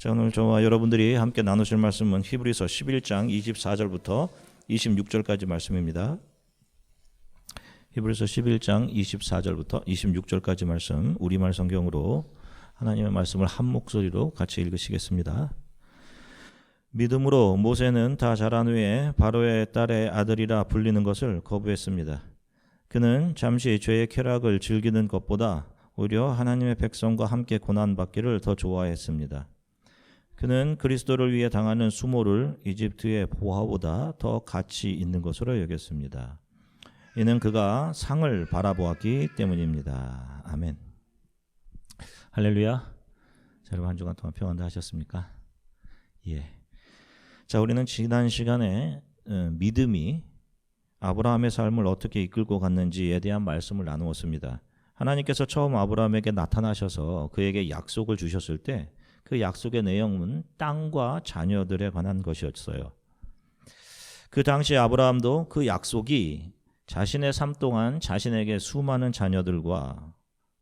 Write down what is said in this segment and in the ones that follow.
자, 오늘 저와 여러분들이 함께 나누실 말씀은 히브리서 11장 24절부터 26절까지 말씀입니다. 히브리서 11장 24절부터 26절까지 말씀, 우리말 성경으로 하나님의 말씀을 한 목소리로 같이 읽으시겠습니다. 믿음으로 모세는 다 자란 후에 바로의 딸의 아들이라 불리는 것을 거부했습니다. 그는 잠시 죄의 쾌락을 즐기는 것보다 오히려 하나님의 백성과 함께 고난받기를 더 좋아했습니다. 그는 그리스도를 위해 당하는 수모를 이집트의 보화보다 더 가치 있는 것으로 여겼습니다. 이는 그가 상을 바라보았기 때문입니다. 아멘. 할렐루야. 자, 여러분 한 주간 동안 평안도 하셨습니까? 예. 자, 우리는 지난 시간에 믿음이 아브라함의 삶을 어떻게 이끌고 갔는지에 대한 말씀을 나누었습니다. 하나님께서 처음 아브라함에게 나타나셔서 그에게 약속을 주셨을 때 그 약속의 내용은 땅과 자녀들에 관한 것이었어요. 그 당시 아브라함도 그 약속이 자신의 삶 동안 자신에게 수많은 자녀들과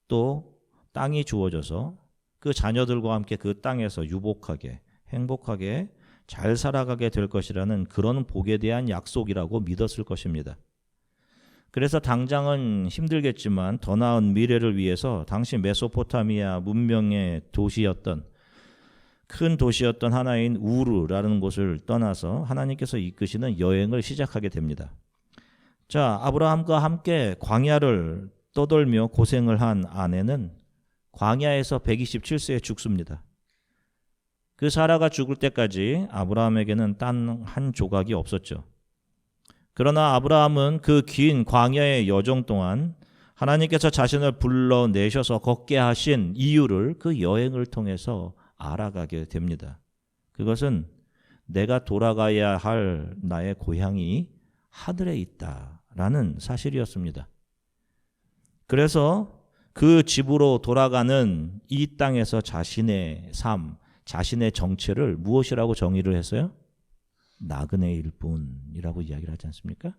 또 땅이 주어져서 그 자녀들과 함께 그 땅에서 유복하게 행복하게 잘 살아가게 될 것이라는 그런 복에 대한 약속이라고 믿었을 것입니다. 그래서 당장은 힘들겠지만 더 나은 미래를 위해서 당시 메소포타미아 문명의 도시였던 큰 도시였던 하나인 우르라는 곳을 떠나서 하나님께서 이끄시는 여행을 시작하게 됩니다. 자, 아브라함과 함께 광야를 떠돌며 고생을 한 아내는 광야에서 127세에 죽습니다. 그 사라가 죽을 때까지 아브라함에게는 단 한 조각이 없었죠. 그러나 아브라함은 그 긴 광야의 여정 동안 하나님께서 자신을 불러내셔서 걷게 하신 이유를 그 여행을 통해서 알아가게 됩니다. 그것은 내가 돌아가야 할 나의 고향이 하늘에 있다라는 사실이었습니다. 그래서 그 집으로 돌아가는 이 땅에서 자신의 삶, 자신의 정체를 무엇이라고 정의를 했어요? 나그네일 뿐이라고 이야기를 하지 않습니까?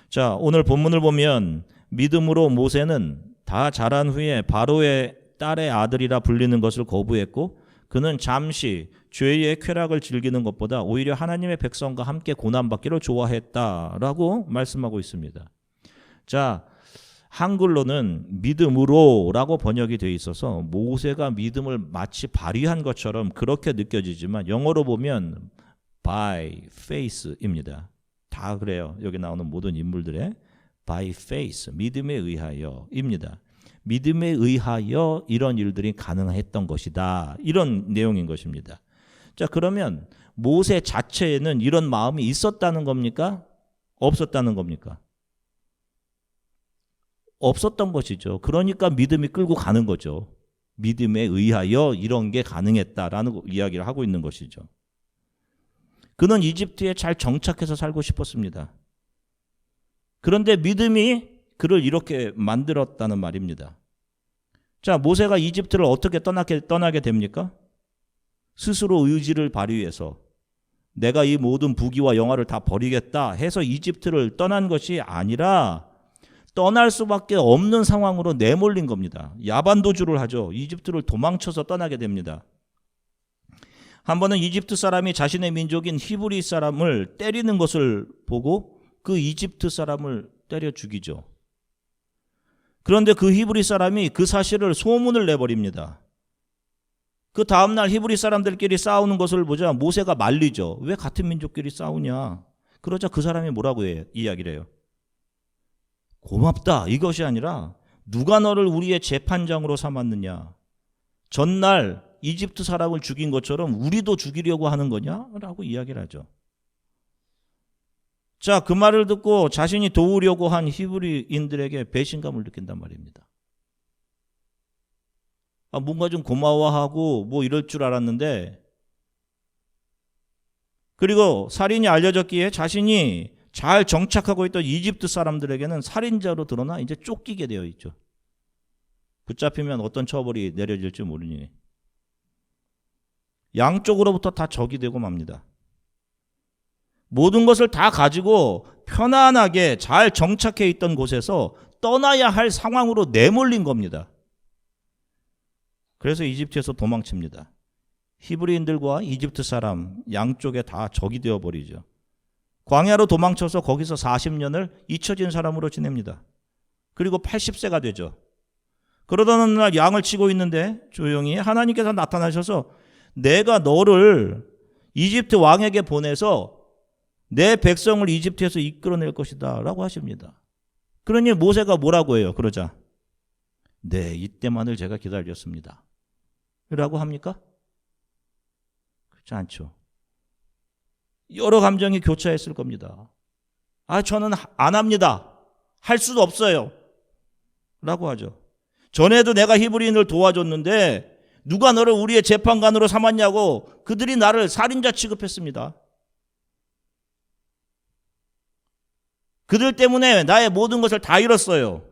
자, 오늘 본문을 보면 믿음으로 모세는 다 자란 후에 바로의 딸의 아들이라 불리는 것을 거부했고 그는 잠시 죄의 쾌락을 즐기는 것보다 오히려 하나님의 백성과 함께 고난받기를 좋아했다라고 말씀하고 있습니다. 자, 한글로는 믿음으로라고 번역이 되어 있어서 모세가 믿음을 마치 발휘한 것처럼 그렇게 느껴지지만 영어로 보면 by faith입니다. 다 그래요. 여기 나오는 모든 인물들의 by faith, 믿음에 의하여입니다. 믿음에 의하여 이런 일들이 가능했던 것이다. 이런 내용인 것입니다. 자, 그러면 모세 자체에는 이런 마음이 있었다는 겁니까? 없었다는 겁니까? 없었던 것이죠. 그러니까 믿음이 끌고 가는 거죠. 믿음에 의하여 이런 게 가능했다라는 이야기를 하고 있는 것이죠. 그는 이집트에 잘 정착해서 살고 싶었습니다. 그런데 믿음이 그를 이렇게 만들었다는 말입니다. 자, 모세가 이집트를 어떻게 떠나게 됩니까? 스스로 의지를 발휘해서 내가 이 모든 부귀와 영화를 다 버리겠다 해서 이집트를 떠난 것이 아니라 떠날 수밖에 없는 상황으로 내몰린 겁니다. 야반도주를 하죠. 이집트를 도망쳐서 떠나게 됩니다. 한 번은 이집트 사람이 자신의 민족인 히브리 사람을 때리는 것을 보고 그 이집트 사람을 때려 죽이죠. 그런데 그 히브리 사람이 그 사실을 소문을 내버립니다. 그 다음날 히브리 사람들끼리 싸우는 것을 보자 모세가 말리죠. 왜 같은 민족끼리 싸우냐. 그러자 그 사람이 뭐라고 이야기를 해요. 고맙다 이것이 아니라 누가 너를 우리의 재판장으로 삼았느냐. 전날 이집트 사람을 죽인 것처럼 우리도 죽이려고 하는 거냐라고 이야기를 하죠. 자, 그 말을 듣고 자신이 도우려고 한 히브리인들에게 배신감을 느낀단 말입니다. 뭔가 좀 고마워하고 뭐 이럴 줄 알았는데, 그리고 살인이 알려졌기에 자신이 잘 정착하고 있던 이집트 사람들에게는 살인자로 드러나 이제 쫓기게 되어 있죠. 붙잡히면 어떤 처벌이 내려질지 모르니 양쪽으로부터 다 적이 되고 맙니다. 모든 것을 다 가지고 편안하게 잘 정착해 있던 곳에서 떠나야 할 상황으로 내몰린 겁니다. 그래서 이집트에서 도망칩니다. 히브리인들과 이집트 사람 양쪽에 다 적이 되어버리죠. 광야로 도망쳐서 거기서 40년을 잊혀진 사람으로 지냅니다. 그리고 80세가 되죠. 그러던 어느 날 양을 치고 있는데 조용히 하나님께서 나타나셔서 내가 너를 이집트 왕에게 보내서 내 백성을 이집트에서 이끌어낼 것이다 라고 하십니다. 그러니 모세가 뭐라고 해요? 그러자 네, 이때만을 제가 기다렸습니다 라고 합니까? 그렇지 않죠. 여러 감정이 교차했을 겁니다. 저는 안 합니다. 할 수도 없어요 라고 하죠. 전에도 내가 히브리인을 도와줬는데 누가 너를 우리의 재판관으로 삼았냐고 그들이 나를 살인자 취급했습니다. 그들 때문에 나의 모든 것을 다 잃었어요.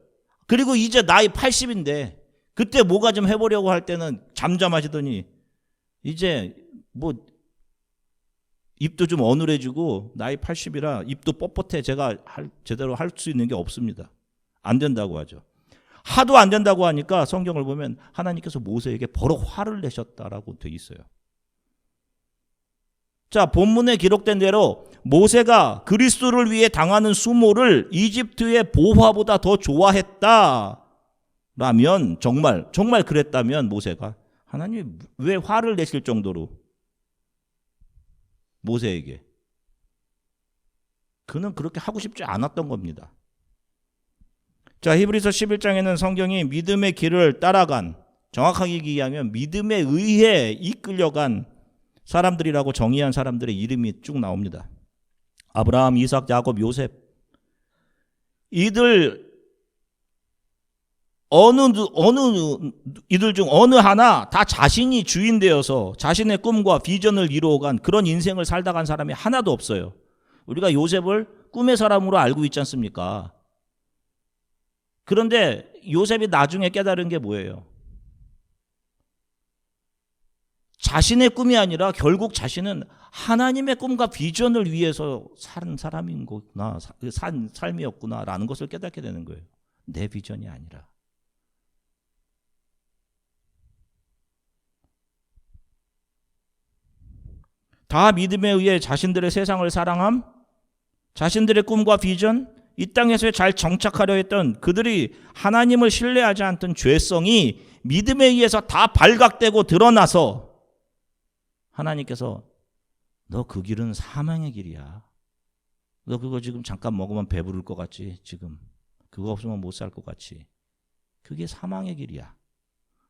그리고 이제 나이 80인데 그때 뭐가 좀 해보려고 할 때는 잠잠하시더니 이제 뭐 입도 좀 어눌해지고 나이 80이라 입도 뻣뻣해 제가 제대로 할 수 있는 게 없습니다. 안 된다고 하죠. 하도 안 된다고 하니까 성경을 보면 하나님께서 모세에게 버럭 화를 내셨다라고 돼 있어요. 자, 본문에 기록된 대로 모세가 그리스도를 위해 당하는 수모를 이집트의 보화보다 더 좋아했다라면 정말 그랬다면 모세가 하나님 왜 화를 내실 정도로 모세에게 그는 그렇게 하고 싶지 않았던 겁니다. 자, 히브리서 11장에는 성경이 믿음의 길을 따라간, 정확하게 얘기하면 믿음에 의해 이끌려간 사람들이라고 정의한 사람들의 이름이 쭉 나옵니다. 아브라함, 이삭, 야곱, 요셉. 이들 중 어느 하나 다 자신이 주인 되어서 자신의 꿈과 비전을 이루어간 그런 인생을 살다 간 사람이 하나도 없어요. 우리가 요셉을 꿈의 사람으로 알고 있지 않습니까? 그런데 요셉이 나중에 깨달은 게 뭐예요? 자신의 꿈이 아니라 결국 자신은 하나님의 꿈과 비전을 위해서 산 사람인 거구나, 산 삶이었구나라는 것을 깨닫게 되는 거예요. 내 비전이 아니라. 다 믿음에 의해 자신들의 세상을 사랑함, 자신들의 꿈과 비전, 이 땅에서 잘 정착하려 했던 그들이 하나님을 신뢰하지 않던 죄성이 믿음에 의해서 다 발각되고 드러나서 하나님께서 너 그 길은 사망의 길이야. 너 그거 지금 잠깐 먹으면 배부를 것 같지? 지금 그거 없으면 못 살 것 같지? 그게 사망의 길이야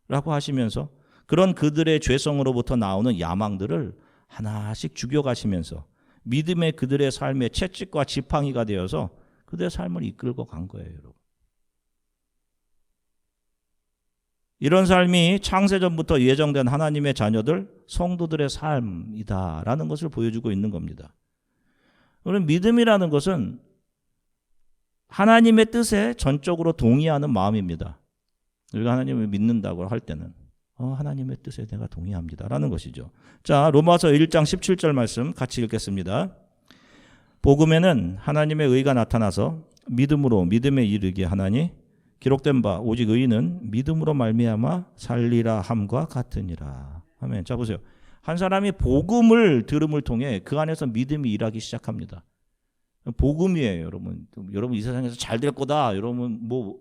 라고 하시면서 그런 그들의 죄성으로부터 나오는 야망들을 하나씩 죽여가시면서 믿음의 그들의 삶의 채찍과 지팡이가 되어서 그들의 삶을 이끌고 간 거예요, 여러분. 이런 삶이 창세전부터 예정된 하나님의 자녀들, 성도들의 삶이다라는 것을 보여주고 있는 겁니다. 그럼 믿음이라는 것은 하나님의 뜻에 전적으로 동의하는 마음입니다. 우리가 하나님을 믿는다고 할 때는 하나님의 뜻에 내가 동의합니다라는 것이죠. 자, 로마서 1장 17절 말씀 같이 읽겠습니다. 복음에는 하나님의 의가 나타나서 믿음으로 믿음에 이르게 하나니 기록된 바 오직 의인은 믿음으로 말미암아 살리라 함과 같으니라. 아멘. 자, 보세요. 한 사람이 복음을 들음을 통해 그 안에서 믿음이 일하기 시작합니다. 복음이에요, 여러분. 여러분 이 세상에서 잘 될 거다. 여러분 뭐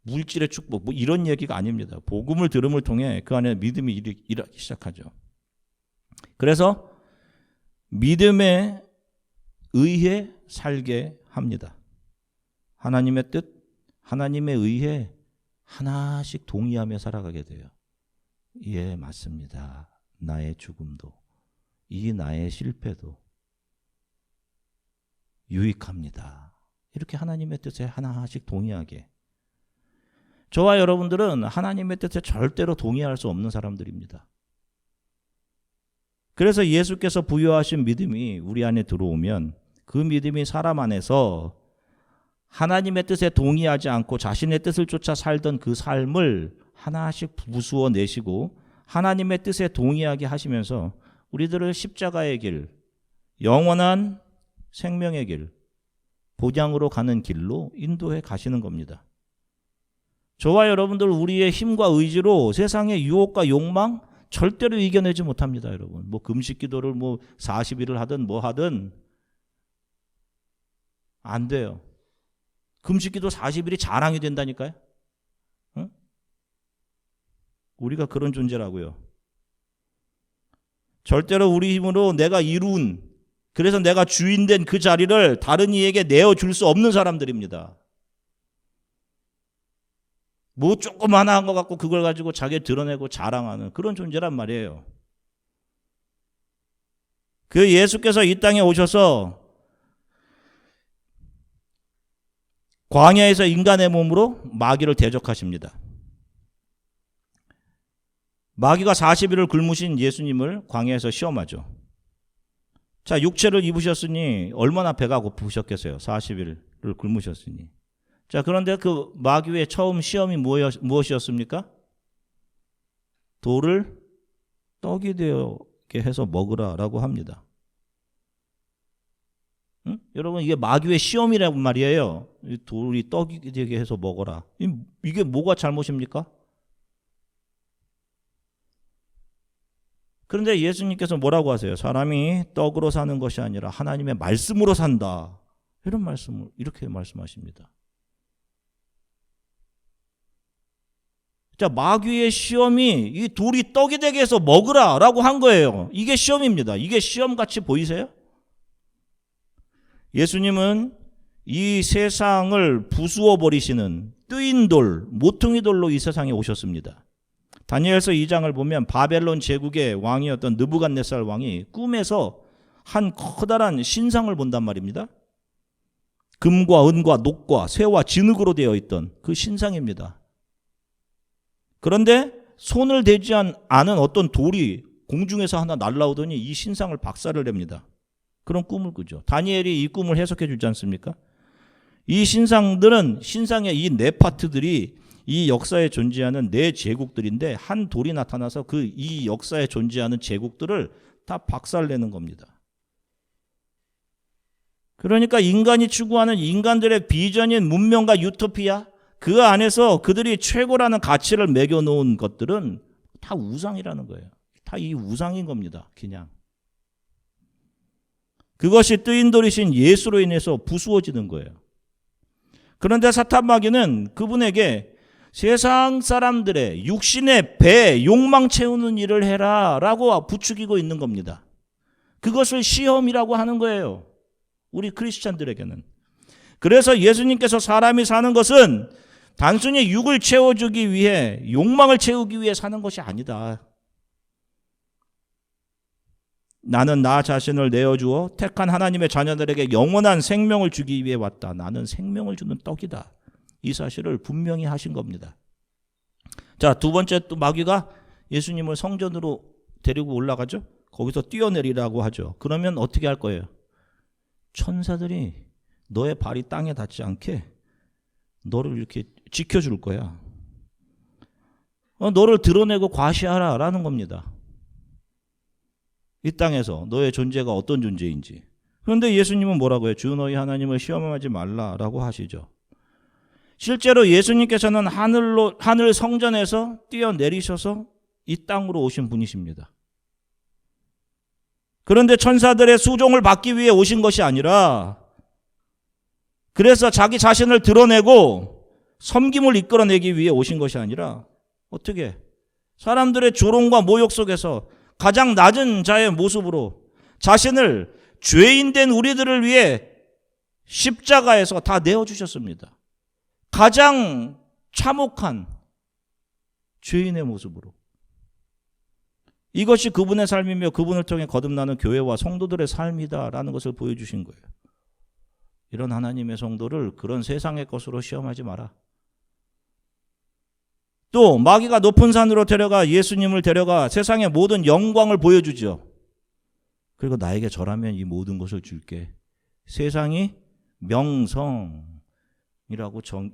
물질의 축복 뭐 이런 얘기가 아닙니다. 복음을 들음을 통해 그 안에 믿음이 일하기 시작하죠. 그래서 믿음에 의해 살게 합니다. 하나님의 뜻, 하나님에 의해 하나씩 동의하며 살아가게 돼요. 예, 맞습니다. 나의 죽음도, 이 나의 실패도 유익합니다. 이렇게 하나님의 뜻에 하나씩 동의하게. 저와 여러분들은 하나님의 뜻에 절대로 동의할 수 없는 사람들입니다. 그래서 예수께서 부여하신 믿음이 우리 안에 들어오면 그 믿음이 사람 안에서 하나님의 뜻에 동의하지 않고 자신의 뜻을 쫓아 살던 그 삶을 하나씩 부수어 내시고 하나님의 뜻에 동의하게 하시면서 우리들을 십자가의 길, 영원한 생명의 길, 본향으로 가는 길로 인도해 가시는 겁니다. 저와 여러분들 우리의 힘과 의지로 세상의 유혹과 욕망, 절대로 이겨내지 못합니다, 여러분. 뭐 금식 기도를 뭐 40일을 하든 뭐 하든 안 돼요. 금식 기도 40일이 자랑이 된다니까요. 응? 우리가 그런 존재라고요. 절대로 우리 힘으로 내가 이룬, 그래서 내가 주인된 그 자리를 다른 이에게 내어줄 수 없는 사람들입니다. 뭐 조금 하나 한 것 같고 그걸 가지고 자기 드러내고 자랑하는 그런 존재란 말이에요. 그 예수께서 이 땅에 오셔서 광야에서 인간의 몸으로 마귀를 대적하십니다. 마귀가 40일을 굶으신 예수님을 광야에서 시험하죠. 자, 육체를 입으셨으니 얼마나 배가 고프셨겠어요. 40일을 굶으셨으니. 자, 그런데 그 마귀의 처음 시험이 무엇이었습니까? 돌을 떡이 되게 해서 먹으라라고 합니다. 응? 여러분, 이게 마귀의 시험이라고 말이에요. 돌이 떡이 되게 해서 먹어라. 이게 뭐가 잘못입니까? 그런데 예수님께서 뭐라고 하세요? 사람이 떡으로 사는 것이 아니라 하나님의 말씀으로 산다. 이런 말씀을 이렇게 말씀하십니다. 자, 마귀의 시험이 이 돌이 떡이 되게 해서 먹으라라고 한 거예요. 이게 시험입니다. 이게 시험같이 보이세요? 예수님은 이 세상을 부수어 버리시는 뜨인 돌, 모퉁이 돌로 이 세상에 오셨습니다. 다니엘서 2장을 보면 바벨론 제국의 왕이었던 느부갓네살 왕이 꿈에서 한 커다란 신상을 본단 말입니다. 금과 은과 녹과 쇠와 진흙으로 되어 있던 그 신상입니다. 그런데 손을 대지 않은 어떤 돌이 공중에서 하나 날아오더니 이 신상을 박살을 냅니다. 그런 꿈을 꾸죠. 다니엘이 이 꿈을 해석해 주지 않습니까? 이 신상들은, 신상의 이 네 파트들이 이 역사에 존재하는 네 제국들인데 한 돌이 나타나서 이 역사에 존재하는 제국들을 다 박살내는 겁니다. 그러니까 인간이 추구하는 인간들의 비전인 문명과 유토피아, 그 안에서 그들이 최고라는 가치를 매겨놓은 것들은 다 우상이라는 거예요. 다 이 우상인 겁니다. 그냥. 그것이 뜨인 돌이신 예수로 인해서 부수어지는 거예요. 그런데 사탄 마귀는 그분에게 세상 사람들의 육신의 배, 욕망 채우는 일을 해라 라고 부추기고 있는 겁니다. 그것을 시험이라고 하는 거예요. 우리 크리스찬들에게는. 그래서 예수님께서 사람이 사는 것은 단순히 육을 채워주기 위해, 욕망을 채우기 위해 사는 것이 아니다. 나는 나 자신을 내어주어 택한 하나님의 자녀들에게 영원한 생명을 주기 위해 왔다. 나는 생명을 주는 떡이다. 이 사실을 분명히 하신 겁니다. 자, 두 번째 또 마귀가 예수님을 성전으로 데리고 올라가죠. 거기서 뛰어내리라고 하죠. 그러면 어떻게 할 거예요? 천사들이 너의 발이 땅에 닿지 않게 너를 이렇게 지켜줄 거야. 너를 드러내고 과시하라 라는 겁니다. 이 땅에서 너의 존재가 어떤 존재인지. 그런데 예수님은 뭐라고 해요? 주 너희 하나님을 시험하지 말라라고 하시죠. 실제로 예수님께서는 하늘 성전에서 뛰어내리셔서 이 땅으로 오신 분이십니다. 그런데 천사들의 수종을 받기 위해 오신 것이 아니라, 그래서 자기 자신을 드러내고 섬김을 이끌어내기 위해 오신 것이 아니라, 어떻게? 사람들의 조롱과 모욕 속에서 가장 낮은 자의 모습으로 자신을 죄인된 우리들을 위해 십자가에서 다 내어주셨습니다. 가장 참혹한 죄인의 모습으로. 이것이 그분의 삶이며 그분을 통해 거듭나는 교회와 성도들의 삶이다라는 것을 보여주신 거예요. 이런 하나님의 성도를 그런 세상의 것으로 시험하지 마라. 또 마귀가 높은 산으로 데려가 예수님을 데려가 세상의 모든 영광을 보여주죠. 그리고 나에게 절하면 이 모든 것을 줄게. 세상이 명성이라고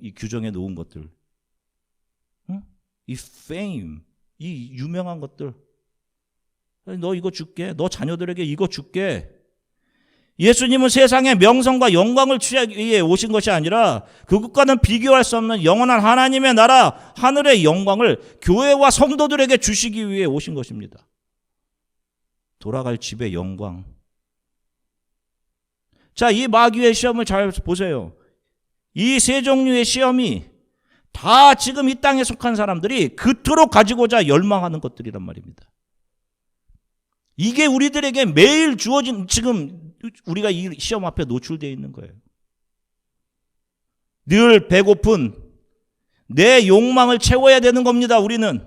이 규정해 놓은 것들, 응? 이 fame, 이 유명한 것들, 너 이거 줄게. 너 자녀들에게 이거 줄게. 예수님은 세상의 명성과 영광을 취하기 위해 오신 것이 아니라 그것과는 비교할 수 없는 영원한 하나님의 나라, 하늘의 영광을 교회와 성도들에게 주시기 위해 오신 것입니다. 돌아갈 집의 영광. 자, 이 마귀의 시험을 잘 보세요. 이 세 종류의 시험이 다 지금 이 땅에 속한 사람들이 그토록 가지고자 열망하는 것들이란 말입니다. 이게 우리들에게 매일 주어진, 지금 우리가 이 시험 앞에 노출되어 있는 거예요. 늘 배고픈 내 욕망을 채워야 되는 겁니다. 우리는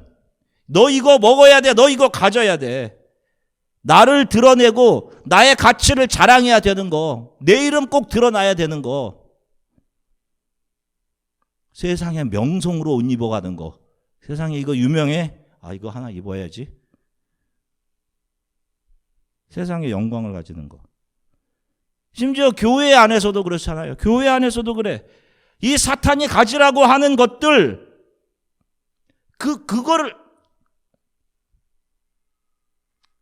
너 이거 먹어야 돼, 너 이거 가져야 돼. 나를 드러내고 나의 가치를 자랑해야 되는 거, 내 이름 꼭 드러나야 되는 거, 세상의 명성으로 옷 입어가는 거. 세상에 이거 유명해? 아, 이거 하나 입어야지. 세상의 영광을 가지는 거. 심지어 교회 안에서도 그렇잖아요. 교회 안에서도 그래. 이 사탄이 가지라고 하는 것들,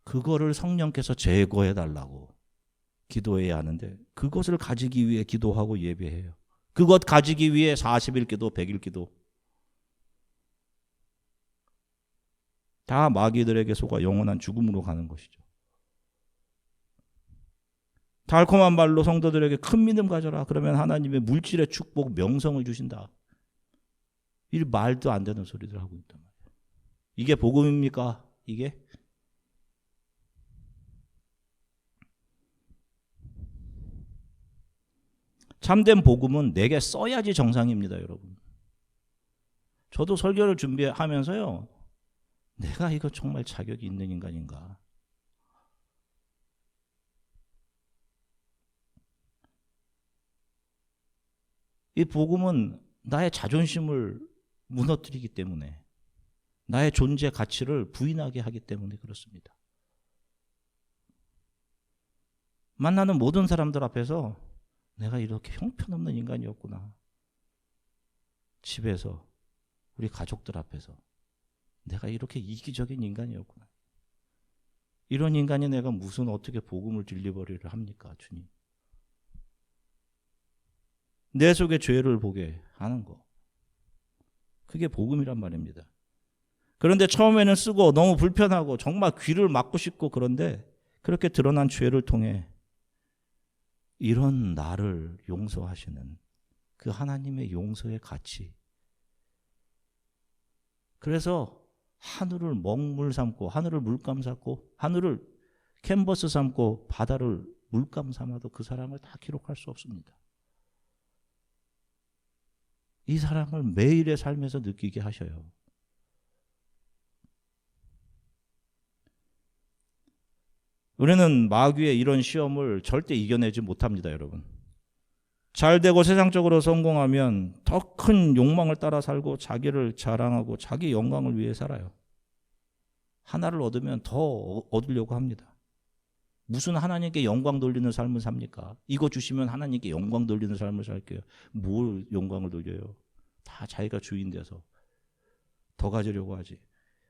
그거를 성령께서 제거해 달라고 기도해야 하는데, 그것을 가지기 위해 기도하고 예배해요. 그것 가지기 위해 40일 기도, 100일 기도. 다 마귀들에게 속아 영원한 죽음으로 가는 것이죠. 달콤한 말로 성도들에게 큰 믿음 가져라. 그러면 하나님의 물질의 축복, 명성을 주신다. 이 말도 안 되는 소리들 하고 있단 말이에요. 이게 복음입니까? 이게? 참된 복음은 내게 써야지 정상입니다, 여러분. 저도 설교를 준비하면서요, 내가 이거 정말 자격이 있는 인간인가? 이 복음은 나의 자존심을 무너뜨리기 때문에, 나의 존재 가치를 부인하게 하기 때문에 그렇습니다. 만나는 모든 사람들 앞에서 내가 이렇게 형편없는 인간이었구나. 집에서, 우리 가족들 앞에서 내가 이렇게 이기적인 인간이었구나. 이런 인간이 내가 무슨 어떻게 복음을 딜리버리를 합니까, 주님? 내 속에 죄를 보게 하는 거. 그게 복음이란 말입니다. 그런데 처음에는 쓰고 너무 불편하고 정말 귀를 막고 싶고, 그런데 그렇게 드러난 죄를 통해 이런 나를 용서하시는 그 하나님의 용서의 가치. 그래서 하늘을 먹물 삼고, 하늘을 물감 삼고, 하늘을 캔버스 삼고, 바다를 물감 삼아도 그 사랑을 다 기록할 수 없습니다. 이 사랑을 매일의 삶에서 느끼게 하셔요. 우리는 마귀의 이런 시험을 절대 이겨내지 못합니다, 여러분. 잘 되고 세상적으로 성공하면 더 큰 욕망을 따라 살고 자기를 자랑하고 자기 영광을 위해 살아요. 하나를 얻으면 더 얻으려고 합니다. 무슨 하나님께 영광 돌리는 삶을 삽니까? 이거 주시면 하나님께 영광 돌리는 삶을 살게요. 뭘 영광을 돌려요? 다 자기가 주인 돼서 더 가지려고 하지.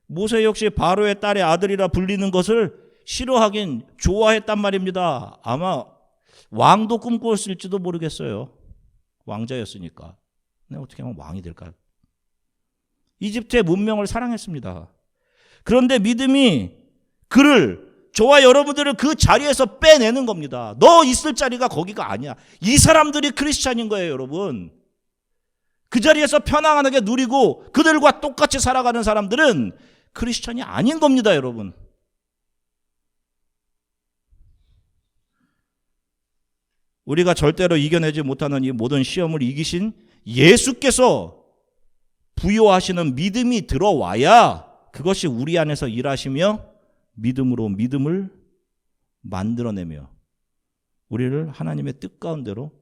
모세 역시 바로의 딸의 아들이라 불리는 것을 싫어하긴 좋아했단 말입니다. 아마 왕도 꿈꾸었을지도 모르겠어요. 왕자였으니까. 근데 어떻게 하면 왕이 될까요? 이집트의 문명을 사랑했습니다. 그런데 믿음이 그를, 저와 여러분들을 그 자리에서 빼내는 겁니다. 너 있을 자리가 거기가 아니야. 이 사람들이 크리스찬인 거예요, 여러분. 그 자리에서 편안하게 누리고 그들과 똑같이 살아가는 사람들은 크리스찬이 아닌 겁니다, 여러분. 우리가 절대로 이겨내지 못하는 이 모든 시험을 이기신 예수께서 부여하시는 믿음이 들어와야 그것이 우리 안에서 일하시며 믿음으로 믿음을 만들어내며 우리를 하나님의 뜻 가운데로,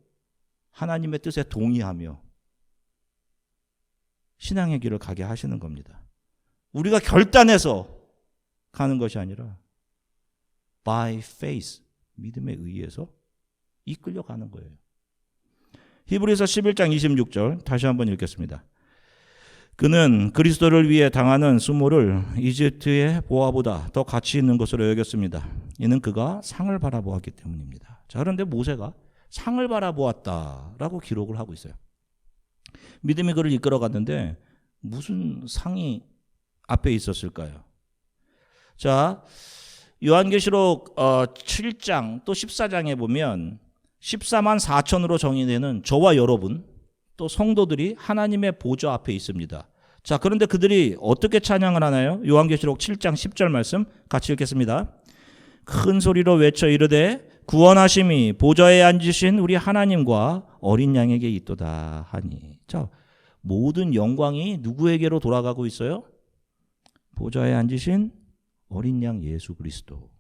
하나님의 뜻에 동의하며 신앙의 길을 가게 하시는 겁니다. 우리가 결단해서 가는 것이 아니라 by faith, 믿음에 의해서 이끌려가는 거예요. 히브리서 11장 26절 다시 한번 읽겠습니다. 그는 그리스도를 위해 당하는 수모를 이집트의 보화보다 더 가치 있는 것으로 여겼습니다. 이는 그가 상을 바라보았기 때문입니다. 자, 그런데 모세가 상을 바라보았다라고 기록을 하고 있어요. 믿음이 그를 이끌어갔는데 무슨 상이 앞에 있었을까요? 자, 요한계시록 7장 또 14장에 보면 14만 4천으로 정의되는 저와 여러분 또 성도들이 하나님의 보좌 앞에 있습니다. 자, 그런데 그들이 어떻게 찬양을 하나요? 요한계시록 7장 10절 말씀 같이 읽겠습니다. 큰 소리로 외쳐 이르되 구원하심이 보좌에 앉으신 우리 하나님과 어린 양에게 있도다 하니. 자, 모든 영광이 누구에게로 돌아가고 있어요? 보좌에 앉으신 어린 양 예수 그리스도.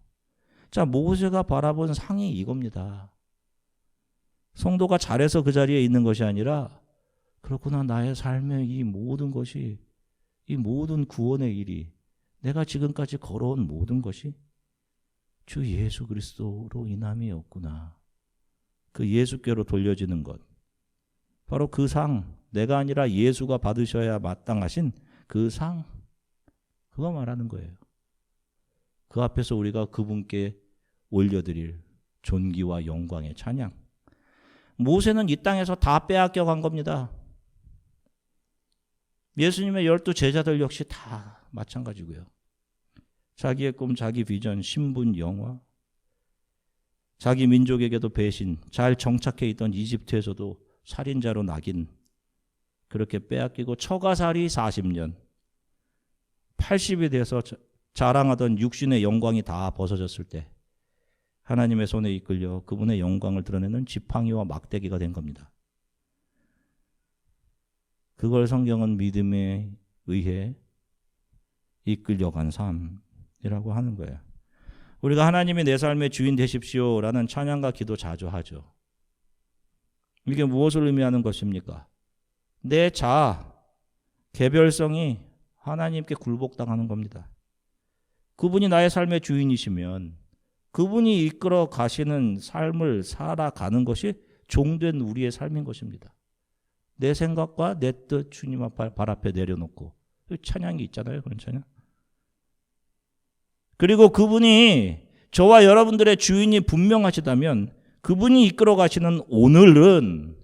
자, 모세가 바라본 상이 이겁니다. 성도가 잘해서 그 자리에 있는 것이 아니라 그렇구나, 나의 삶의 이 모든 것이, 이 모든 구원의 일이, 내가 지금까지 걸어온 모든 것이 주 예수 그리스도로 인함이었구나. 그 예수께로 돌려지는 것. 바로 그 상, 내가 아니라 예수가 받으셔야 마땅하신 그 상, 그거 말하는 거예요. 그 앞에서 우리가 그분께 올려드릴 존귀와 영광의 찬양. 모세는 이 땅에서 다 빼앗겨 간 겁니다. 예수님의 12 제자들 역시 다 마찬가지고요. 자기의 꿈, 자기 비전, 신분, 영화, 자기 민족에게도 배신, 잘 정착해 있던 이집트에서도 살인자로 낙인, 그렇게 빼앗기고 처가살이 40년, 80이 돼서 자랑하던 육신의 영광이 다 벗어졌을 때 하나님의 손에 이끌려 그분의 영광을 드러내는 지팡이와 막대기가 된 겁니다. 그걸 성경은 믿음에 의해 이끌려간 삶이라고 하는 거예요. 우리가 하나님이 내 삶의 주인 되십시오라는 찬양과 기도 자주 하죠. 이게 무엇을 의미하는 것입니까? 내 자아, 개별성이 하나님께 굴복당하는 겁니다. 그분이 나의 삶의 주인이시면 그분이 이끌어 가시는 삶을 살아가는 것이 종된 우리의 삶인 것입니다. 내 생각과 내 뜻 주님 발 앞에 내려놓고, 찬양이 있잖아요. 그런 찬양. 그리고 그분이 저와 여러분들의 주인이 분명하시다면 그분이 이끌어 가시는 오늘은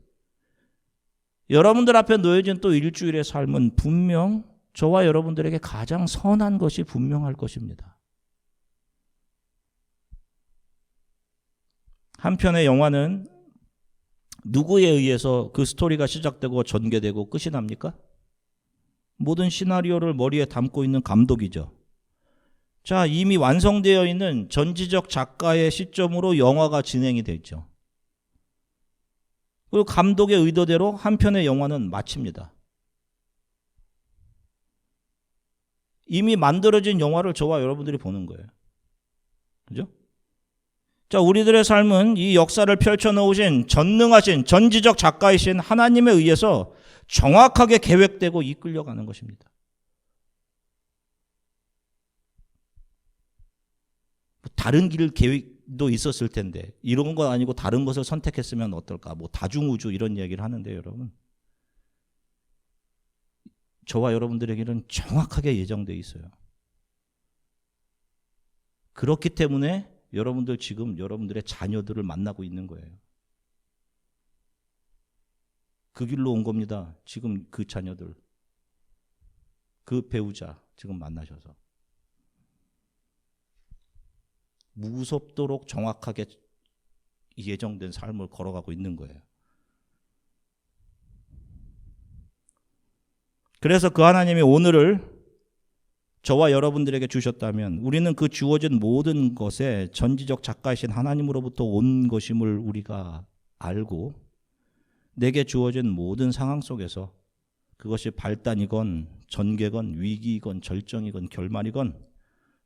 여러분들 앞에 놓여진 또 일주일의 삶은 분명 저와 여러분들에게 가장 선한 것이 분명할 것입니다. 한편의 영화는 누구에 의해서 그 스토리가 시작되고 전개되고 끝이 납니까? 모든 시나리오를 머리에 담고 있는 감독이죠. 자, 이미 완성되어 있는 전지적 작가의 시점으로 영화가 진행이 되죠. 그리고 감독의 의도대로 한편의 영화는 마칩니다. 이미 만들어진 영화를 저와 여러분들이 보는 거예요. 그죠? 자, 우리들의 삶은 이 역사를 펼쳐놓으신 전능하신 전지적 작가이신 하나님에 의해서 정확하게 계획되고 이끌려가는 것입니다. 다른 길 계획도 있었을 텐데 이런 건 아니고 다른 것을 선택했으면 어떨까? 뭐 다중우주 이런 이야기를 하는데 여러분, 저와 여러분들에게는 정확하게 예정되어 있어요. 그렇기 때문에 여러분들 지금 여러분들의 자녀들을 만나고 있는 거예요. 그 길로 온 겁니다. 지금 그 자녀들, 그 배우자 지금 만나셔서 무섭도록 정확하게 예정된 삶을 걸어가고 있는 거예요. 그래서 그 하나님이 오늘을 저와 여러분들에게 주셨다면 우리는 그 주어진 모든 것에 전지적 작가이신 하나님으로부터 온 것임을 우리가 알고 내게 주어진 모든 상황 속에서 그것이 발단이건 전개건 위기건 절정이건 결말이건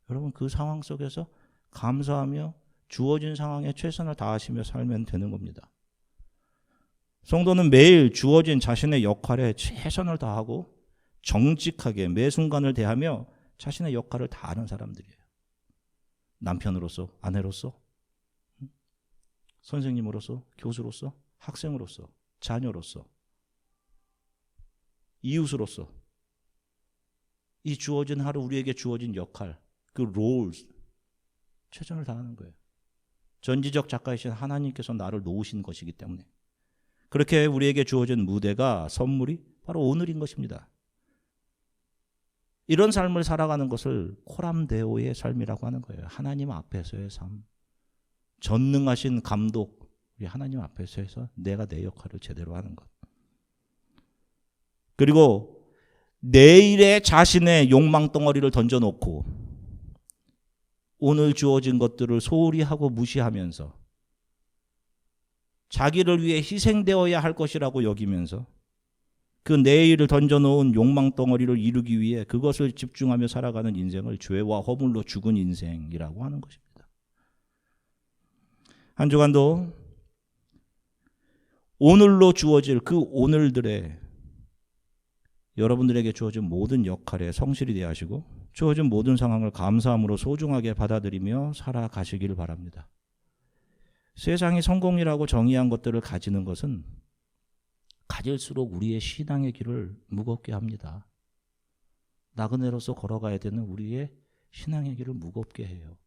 여러분 그 상황 속에서 감사하며 주어진 상황에 최선을 다하시며 살면 되는 겁니다. 성도는 매일 주어진 자신의 역할에 최선을 다하고 정직하게 매 순간을 대하며 자신의 역할을 다하는 사람들이에요. 남편으로서, 아내로서, 선생님으로서, 교수로서, 학생으로서, 자녀로서, 이웃으로서 이 주어진 하루 우리에게 주어진 역할, 그 롤, 최선을 다하는 거예요. 전지적 작가이신 하나님께서 나를 놓으신 것이기 때문에. 그렇게 우리에게 주어진 무대가, 선물이 바로 오늘인 것입니다. 이런 삶을 살아가는 것을 코람데오의 삶이라고 하는 거예요. 하나님 앞에서의 삶. 전능하신 감독, 우리 하나님 앞에서 해서 내가 내 역할을 제대로 하는 것. 그리고 내일의 자신의 욕망 덩어리를 던져놓고 오늘 주어진 것들을 소홀히 하고 무시하면서 자기를 위해 희생되어야 할 것이라고 여기면서 그 내일을 던져놓은 욕망 덩어리를 이루기 위해 그것을 집중하며 살아가는 인생을 죄와 허물로 죽은 인생이라고 하는 것입니다. 한 주간도 오늘로 주어질 그 오늘들의 여러분들에게 주어진 모든 역할에 성실히 대하시고 주어진 모든 상황을 감사함으로 소중하게 받아들이며 살아가시길 바랍니다. 세상이 성공이라고 정의한 것들을 가지는 것은 가질수록 우리의 신앙의 길을 무겁게 합니다. 나그네로서 걸어가야 되는 우리의 신앙의 길을 무겁게 해요.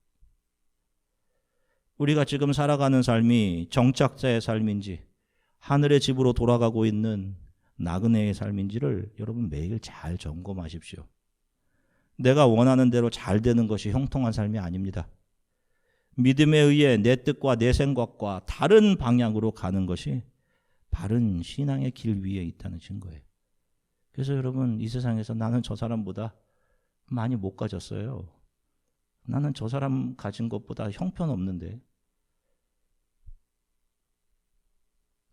우리가 지금 살아가는 삶이 정착자의 삶인지 하늘의 집으로 돌아가고 있는 나그네의 삶인지를 여러분 매일 잘 점검하십시오. 내가 원하는 대로 잘 되는 것이 형통한 삶이 아닙니다. 믿음에 의해 내 뜻과 내 생각과 다른 방향으로 가는 것이 바른 신앙의 길 위에 있다는 증거예요. 그래서 여러분 이 세상에서 나는 저 사람보다 많이 못 가졌어요. 나는 저 사람 가진 것보다 형편없는데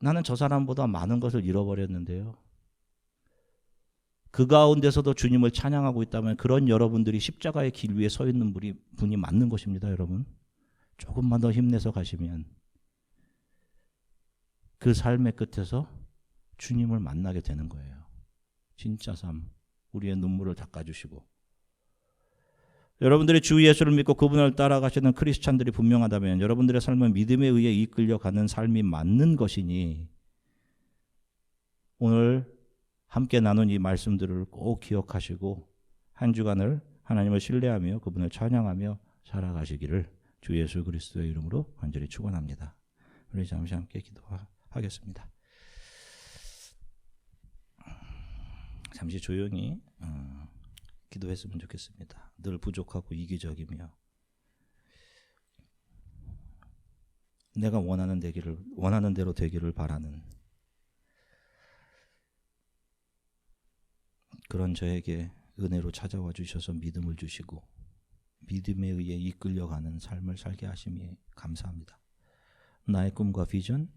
나는 저 사람보다 많은 것을 잃어버렸는데요. 그 가운데서도 주님을 찬양하고 있다면 그런 여러분들이 십자가의 길 위에 서 있는 분이 맞는 것입니다. 여러분 조금만 더 힘내서 가시면 그 삶의 끝에서 주님을 만나게 되는 거예요. 진짜 삶, 우리의 눈물을 닦아주시고 여러분들이 주 예수를 믿고 그분을 따라가시는 크리스찬들이 분명하다면 여러분들의 삶은 믿음에 의해 이끌려가는 삶이 맞는 것이니 오늘 함께 나눈 이 말씀들을 꼭 기억하시고 한 주간을 하나님을 신뢰하며 그분을 찬양하며 살아가시기를 주 예수 그리스도의 이름으로 간절히 축원합니다. 우리 잠시 함께 기도하겠습니다. 잠시 조용히 기도했으면 좋겠습니다. 늘 부족하고 이기적이며 내가 원하는 대로 되기를 바라는 그런 저에게 은혜로 찾아와 주셔서 믿음을 주시고 믿음에 의해 이끌려가는 삶을 살게 하심이 감사합니다. 나의 꿈과 비전,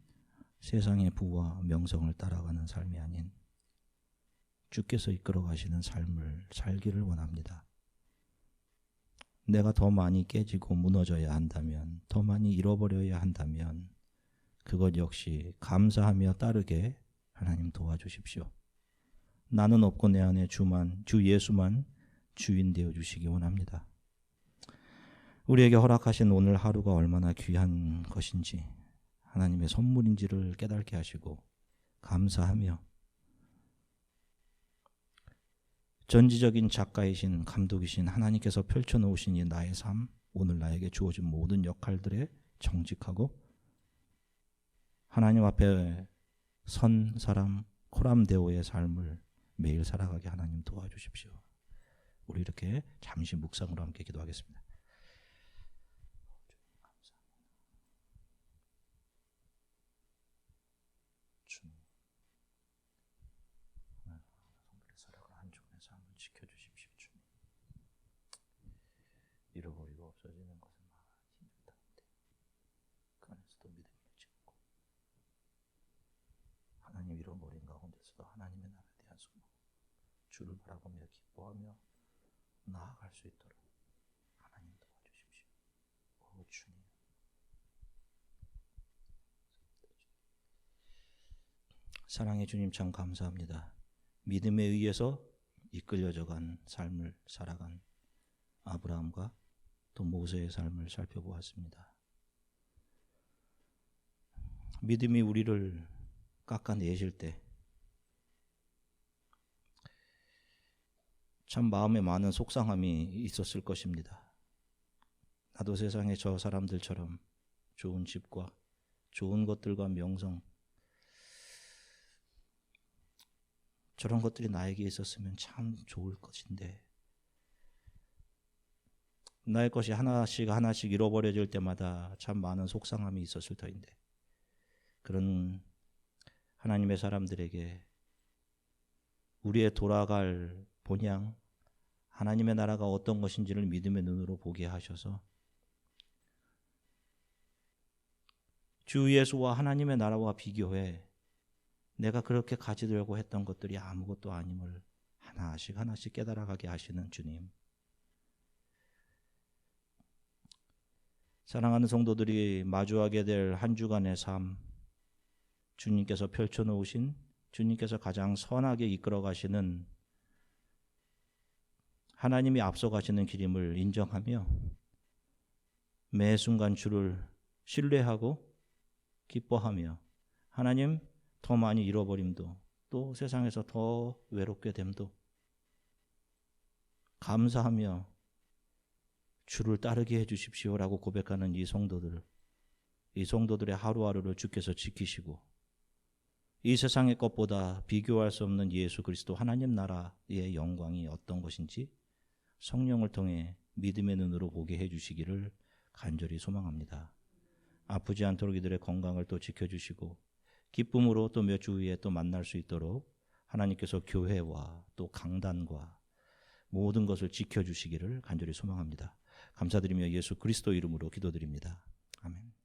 세상의 부와 명성을 따라가는 삶이 아닌 주께서 이끌어 가시는 삶을 살기를 원합니다. 내가 더 많이 깨지고 무너져야 한다면, 더 많이 잃어버려야 한다면 그것 역시 감사하며 따르게 하나님 도와주십시오. 나는 없고 내 안에 주 예수만 주인 되어 주시기 원합니다. 우리에게 허락하신 오늘 하루가 얼마나 귀한 것인지 하나님의 선물인지를 깨닫게 하시고 감사하며 전지적인 작가이신 감독이신 하나님께서 펼쳐놓으신 이 나의 삶, 오늘 나에게 주어진 모든 역할들에 정직하고 하나님 앞에 선 사람 코람데오의 삶을 매일 살아가게 하나님 도와주십시오. 우리 이렇게 잠시 묵상으로 함께 기도하겠습니다. 지켜주십시오. 주님. 잃어버리고 없어지는 것은 힘들다는데 그 안에서도 믿음을 짓고 하나님 잃어버린 가운데서도 하나님의 나라에 대한 소망 주를 바라보며 기뻐하며 나아갈 수 있도록 하나님 도와주십시오. 오 주님. 사랑의 주님 참 감사합니다. 믿음에 의해서 이끌려져간 삶을 살아간 아브라함과 또 모세의 삶을 살펴보았습니다. 믿음이 우리를 깎아내실 때 참 마음에 많은 속상함이 있었을 것입니다. 나도 세상에 저 사람들처럼 좋은 집과 좋은 것들과 명성, 저런 것들이 나에게 있었으면 참 좋을 것인데, 나의 것이 하나씩 잃어버려질 때마다 참 많은 속상함이 있었을 터인데, 그런 하나님의 사람들에게 우리의 돌아갈 본향, 하나님의 나라가 어떤 것인지를 믿음의 눈으로 보게 하셔서 주 예수와 하나님의 나라와 비교해 내가 그렇게 가지려고 했던 것들이 아무것도 아님을 하나씩 깨달아가게 하시는 주님. 사랑하는 성도들이 마주하게 될 한 주간의 삶, 주님께서 펼쳐놓으신, 주님께서 가장 선하게 이끌어 가시는 하나님이 앞서 가시는 길임을 인정하며 매 순간 주를 신뢰하고 기뻐하며 하나님 더 많이 잃어버림도 또 세상에서 더 외롭게 됨도 감사하며 주를 따르게 해주십시오라고 고백하는 이 성도들의 하루하루를 주께서 지키시고 이 세상의 것보다 비교할 수 없는 예수 그리스도 하나님 나라의 영광이 어떤 것인지 성령을 통해 믿음의 눈으로 보게 해주시기를 간절히 소망합니다. 아프지 않도록 이들의 건강을 또 지켜주시고 기쁨으로 또 몇 주 후에 또 만날 수 있도록 하나님께서 교회와 또 강단과 모든 것을 지켜주시기를 간절히 소망합니다. 감사드리며 예수 그리스도 이름으로 기도드립니다. 아멘.